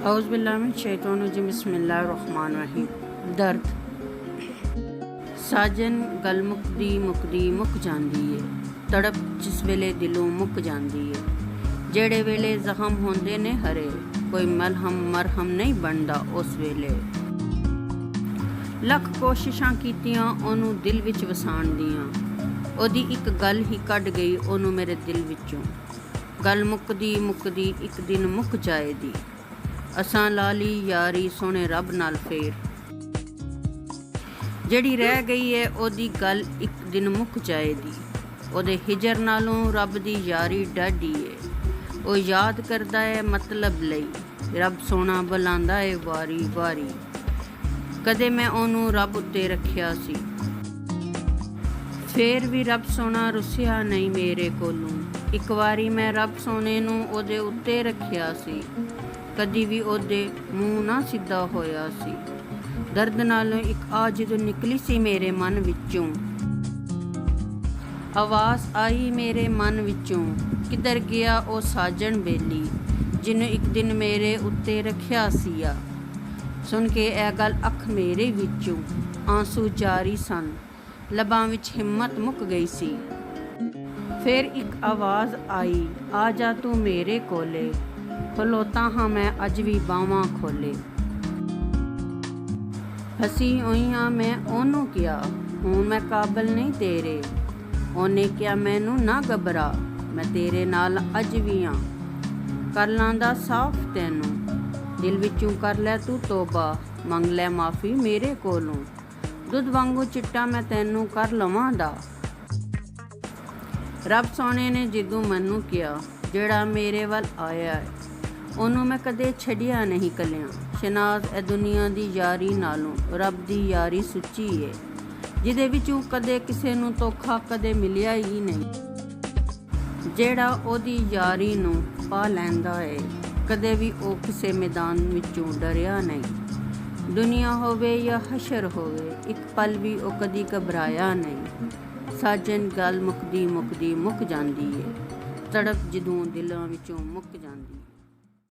औज़ु बिल्लाहि मिनश शैतानिर रजीम बिस्मिल्लाहिर्रहमानिर्रहीम। दर्द साजन गल मुकदी मुकदी मुक जांदी है, तड़प जिस वेले दिलों मुक जांदी है। जेड़े वेले जख्म होंदे ने हरे, कोई मलहम मरहम नहीं बनदा उस वेले। लख कोशिशां कीतियां ओनू दिल विच वसाण दियां, ओदी एक गल ही कढ गई ओनू मेरे दिल विचों। गल मुकदी मुकदी एक दिन मुक जाएदी, असां ला ली यारी सोने रब नाल फेर। ਜਿਹੜੀ ਰਹਿ ਗਈ ਹੈ ਉਹਦੀ ਗੱਲ ਇੱਕ ਦਿਨ ਮੁੱਕ ਜਾਏਗੀ, ਉਹਦੇ ਹਿਜਰ ਨਾਲੋਂ ਰੱਬ ਦੀ ਯਾਰੀ ਡਾਢੀ ਏ। ਉਹ ਯਾਦ ਕਰਦਾ ਹੈ ਮਤਲਬ ਲਈ, ਰੱਬ ਸੋਹਣਾ ਬੁਲਾਉਂਦਾ ਹੈ ਵਾਰੀ ਵਾਰੀ। ਕਦੇ ਮੈਂ ਉਹਨੂੰ ਰੱਬ ਉੱਤੇ ਰੱਖਿਆ ਸੀ, ਫੇਰ ਵੀ ਰੱਬ ਸੋਹਣਾ ਰੁੱਸਿਆ ਨਹੀਂ ਮੇਰੇ ਕੋਲੋਂ। ਇੱਕ ਵਾਰੀ ਮੈਂ ਰੱਬ ਸੋਹਣੇ ਨੂੰ ਉਹਦੇ ਉੱਤੇ ਰੱਖਿਆ ਸੀ, ਕਦੀ ਵੀ ਉਹਦੇ ਮੂੰਹ ਨਾ ਸਿੱਧਾ ਹੋਇਆ ਸੀ। ਦਰਦ ਨਾਲੋਂ ਇੱਕ ਆਹ ਜਦੋਂ ਨਿਕਲੀ ਸੀ ਮੇਰੇ ਮਨ ਵਿੱਚੋਂ, ਆਵਾਜ਼ ਆਈ ਮੇਰੇ ਮਨ ਵਿੱਚੋਂ, ਕਿੱਧਰ ਗਿਆ ਉਹ ਸਾਜਣ ਬੇਲੀ ਜਿਹਨੂੰ ਇੱਕ ਦਿਨ ਮੇਰੇ ਉੱਤੇ ਰੱਖਿਆ ਸੀਆ। ਸੁਣ ਕੇ ਇਹ ਗੱਲ ਅੱਖ ਮੇਰੇ ਵਿੱਚੋਂ ਆਂਸੂ ਜਾਰੀ ਸਨ, ਲਬਾਂ ਵਿੱਚ ਹਿੰਮਤ ਮੁੱਕ ਗਈ ਸੀ। ਫਿਰ ਇੱਕ ਆਵਾਜ਼ ਆਈ, ਆ ਜਾ ਤੂੰ ਮੇਰੇ ਕੋਲੇ, ਖਲੋਤਾ ਹਾਂ ਮੈਂ ਅੱਜ ਵੀ ਬਾਹਾਂ ਖੋਲੇ। ਹੱਸੀ ਹੋਈ ਹਾਂ ਮੈਂ ਉਹਨੂੰ ਕਿਹਾ, ਹੁਣ ਮੈਂ ਕਾਬਲ ਨਹੀਂ ਤੇਰੇ। ਉਹਨੇ ਕਿਹਾ ਮੈਨੂੰ ਨਾ ਘਬਰਾ, ਮੈਂ ਤੇਰੇ ਨਾਲ ਅੱਜ ਵੀ ਹਾਂ। ਕਰ ਲਾਂਦਾ ਸਾਫ਼ ਤੈਨੂੰ, ਦਿਲ ਵਿੱਚੋਂ ਕਰ ਲੈ ਤੂੰ ਤੋਬਾ, ਮੰਗ ਲੈ ਮਾਫੀ ਮੇਰੇ ਕੋਲੋਂ। ਦੁੱਧ ਵਾਂਗੂ ਚਿੱਟਾ ਮੈਂ ਤੈਨੂੰ ਕਰ ਲਵਾਂ ਦਾ। ਰੱਬ ਸੋਹਣੇ ਨੇ ਜਦੋਂ ਮੈਨੂੰ ਕਿਹਾ, ਜਿਹੜਾ ਮੇਰੇ ਵੱਲ ਆਇਆ ਹੈ ਉਹਨੂੰ ਮੈਂ ਕਦੇ ਛੱਡਿਆ ਨਹੀਂ ਕਲਿਆਂ। ਸ਼ਨਾਜ਼ ਇਹ ਦੁਨੀਆ ਦੀ ਯਾਰੀ ਨਾਲੋਂ ਰੱਬ ਦੀ ਯਾਰੀ ਸੁੱਚੀ ਏ, ਜਿਹਦੇ ਵਿੱਚੋਂ ਕਦੇ ਕਿਸੇ ਨੂੰ ਧੋਖਾ ਕਦੇ ਮਿਲਿਆ ਹੀ ਨਹੀਂ। ਜਿਹੜਾ ਉਹਦੀ ਯਾਰੀ ਨੂੰ ਪਾ ਲੈਂਦਾ ਏ, ਕਦੇ ਵੀ ਉਹ ਕਿਸੇ ਮੈਦਾਨ ਵਿੱਚੋਂ ਡਰਿਆ ਨਹੀਂ। ਦੁਨੀਆ ਹੋਵੇ ਜਾਂ ਹਸ਼ਰ ਹੋਵੇ, ਇੱਕ ਪਲ ਵੀ ਉਹ ਕਦੀ ਘਬਰਾਇਆ ਨਹੀਂ। ਸਾਜਨ ਗੱਲ ਮੁਕਦੀ ਮੁਕਦੀ ਮੁੱਕ ਜਾਂਦੀ ਏ, ਤੜਪ ਜਦੋਂ ਦਿਲਾਂ ਵਿੱਚੋਂ ਮੁੱਕ ਜਾਂਦੀ।